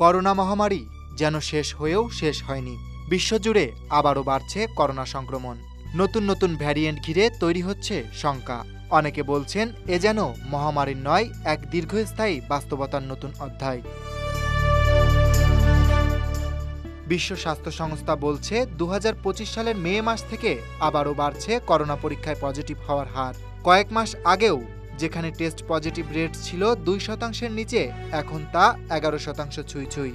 Corona মহামারী যেন শেষ হয়েও শেষ হয়নি। বিশ্বজুড়ে আবারও বাড়ছে করোনা সংক্রমণ। নতুন নতুন ভ্যারিয়েন্ট ঘিরে তৈরি হচ্ছে শঙ্কা। অনেকে বলছেন এ যেন মহামারীর নয়, এক দীর্ঘস্থায়ী বাস্তবতার নতুন অধ্যায়। বিশ্ব স্বাস্থ্য সংস্থা বলছে ২০২৫ সালের মে মাস থেকে আবারও বাড়ছে করোনা পরীক্ষায় পজিটিভ হওয়ার হার। কয়েক মাস আগেও যেখানে টেস্ট পজিটিভ রেট ছিল ২% নিচে, এখন তা ১১% ছুঁই।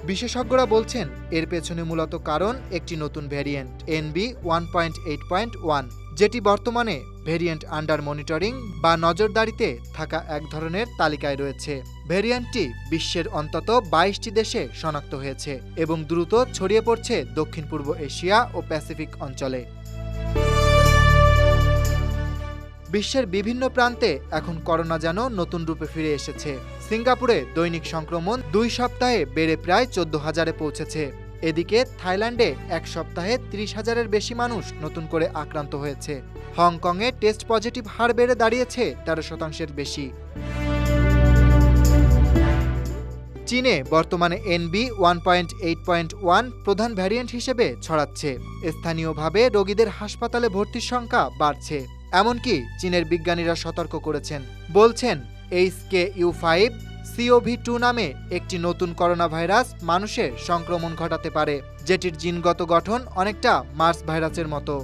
বিশেষজ্ঞরা বলছেন এর পেছনে মূলত কারণ একটি নতুন ভ্যারিয়েন্ট NB.1.8.1, যেটি বর্তমানে ভ্যারিয়েন্ট আন্ডার মনিটরিং বা নজরদারিতে থাকা এক ধরনের তালিকায় রয়েছে। ভ্যারিয়েন্টটি বিশ্বের অন্তত ২২টি দেশে শনাক্ত হয়েছে এবং দ্রুত ছড়িয়ে পড়ছে দক্ষিণ পূর্ব এশিয়া ও প্যাসিফিক অঞ্চলে। বিশ্বের বিভিন্ন প্রান্তে এখন করোনা যেন নতুন রূপে ফিরে এসেছে। সিঙ্গাপুরে দৈনিক সংক্রমণ ২ সপ্তাহে বেড়ে প্রায় ১৪,০০০-এ পৌঁছেছে। এদিকে থাইল্যান্ডে এক সপ্তাহে ৩০,০০০-এর বেশি মানুষ নতুন করে আক্রান্ত হয়েছে। হংকংয়ে টেস্ট পজিটিভ হার বেড়ে দাঁড়িয়েছে ১৩%-এর বেশি। চীনে বর্তমানে NB.1.8.1 প্রধান ভ্যারিয়েন্ট হিসেবে ছড়াচ্ছে। স্থানীয়ভাবে রোগীদের হাসপাতালে ভর্তির সংখ্যা বাড়ছে। এমনকি চীনের বিজ্ঞানীরা সতর্ক করেছেন, বলছেন HKU5CoV2 নামে একটি নতুন করোনা ভাইরাস মানুষের সংক্রমণ ঘটাতে পারে, যেটির জিনগত গঠন অনেকটা মার্স ভাইরাসের মতো।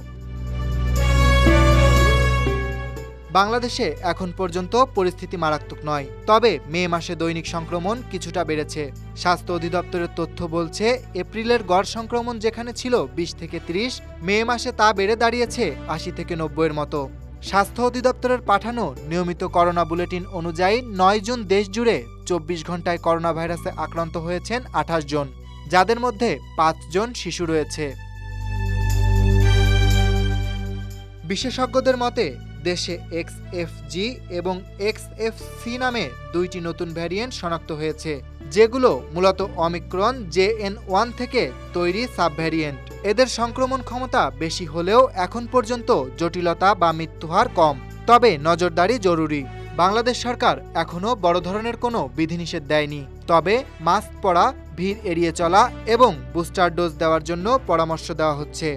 বাংলাদেশে এখন পর্যন্ত পরিস্থিতি মারাত্মক নয়, তবে মে মাসে দৈনিক সংক্রমণ কিছুটা বেড়েছে। স্বাস্থ্য অধিদপ্তরের তথ্য বলছে এপ্রিলের গড় সংক্রমণ যেখানে ছিল ২০ থেকে ৩০, মে মাসে তা বেড়ে দাঁড়িয়েছে ৮০ থেকে ৯০-এর মতো। স্বাস্থ্য অধিদপ্তরের পাঠানো নিয়মিত করোনা বুলেটিন অনুযায়ী ৯ জুন দেশ জুড়ে ২৪ ঘন্টায় করোনা ভাইরাসে আক্রান্ত হয়েছেন ২৮ জন, যাদের মধ্যে ৫ জন শিশু রয়েছে। বিশেষজ্ঞদের মতে দেশে XFG এবং XFC নামে ২টি নতুন ভ্যারিয়েন্ট শনাক্ত হয়েছে, যেগুলো মূলত অমিক্রন JN1 থেকে তৈরি সাবভ্যারিয়েন্ট। এদের সংক্রমণ ক্ষমতা বেশি হলেও এখন পর্যন্ত জটিলতা বা মৃত্যুহার কম। তবে নজরদারি জরুরি। বাংলাদেশ সরকার এখনও বড় ধরনের কোনো বিধিনিষেধ দেয়নি, তবে মাস্ক পরা, ভিড় এড়িয়ে চলা এবং বুস্টার ডোজ দেওয়ার জন্য পরামর্শ দেওয়া হচ্ছে।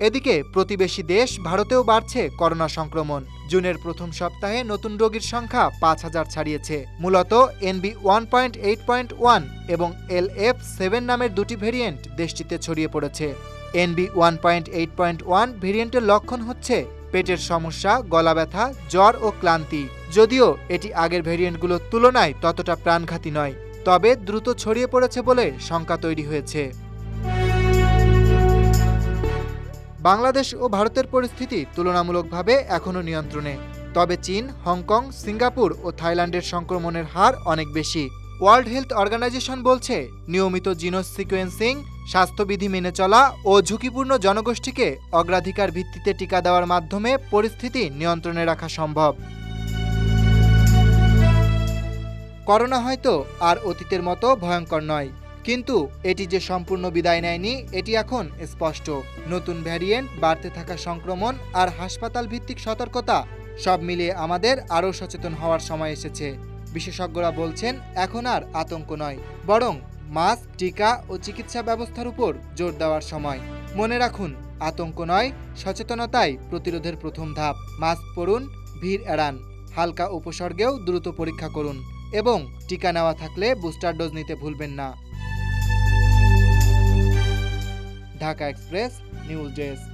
এদিকে প্রতিবেশী দেশ ভারতেও বাড়ছে করোনা সংক্রমণ। জুনের প্রথম সপ্তাহে নতুন রোগীর সংখ্যা ৫,০০০ ছাড়িয়েছে। মূলত NB.1.8.1 এবং LF7 নামের দুটি ভেরিয়েন্ট দেশটিতে ছড়িয়ে পড়েছে। NB.1.8.1 ভেরিয়েন্টের লক্ষণ হচ্ছে পেটের সমস্যা, গলা ব্যথা, জ্বর ও ক্লান্তি। যদিও এটি আগের ভেরিয়েন্টগুলোর তুলনায় ততটা প্রাণঘাতী নয়, তবে দ্রুত ছড়িয়ে পড়েছে বলে শঙ্কা তৈরি হয়েছে। বাংলাদেশ ও ভারতের পরিস্থিতি তুলনামূলকভাবে এখনও নিয়ন্ত্রণে, তবে চীন, হংকং, সিঙ্গাপুর ও থাইল্যান্ডের সংক্রমণের হার অনেক বেশি। ওয়ার্ল্ড হেলথ অর্গানাইজেশন বলছে নিয়মিত জিনোম সিকোয়েন্সিং, স্বাস্থ্যবিধি মেনে চলা ও ঝুঁকিপূর্ণ জনগোষ্ঠীকে অগ্রাধিকার ভিত্তিতে টিকা দেওয়ার মাধ্যমে পরিস্থিতি নিয়ন্ত্রণে রাখা সম্ভব। করোনা হয়তো আর অতীতের মতো ভয়ঙ্কর নয়, কিন্তু এটি যে সম্পূর্ণ বিদায় নেয়নি এটি এখন স্পষ্ট। নতুন ভ্যারিয়েন্ট, বাড়তে থাকা সংক্রমণ আর হাসপাতাল ভিত্তিক সতর্কতা সব মিলিয়ে আমাদের আরও সচেতন হওয়ার সময় এসেছে। বিশেষজ্ঞরা বলছেন এখন আর আতঙ্ক নয়, বরং মাস্ক, টিকা ও চিকিৎসা ব্যবস্থার উপর জোর দেওয়ার সময়। মনে রাখুন, আতঙ্ক নয়, সচেতনতাই প্রতিরোধের প্রথম ধাপ। মাস্ক পরুন, ভিড় এড়ান, হালকা উপসর্গেও দ্রুত পরীক্ষা করুন এবং টিকা নেওয়া থাকলে বুস্টার ডোজ নিতে ভুলবেন না। Dhaka express news desk.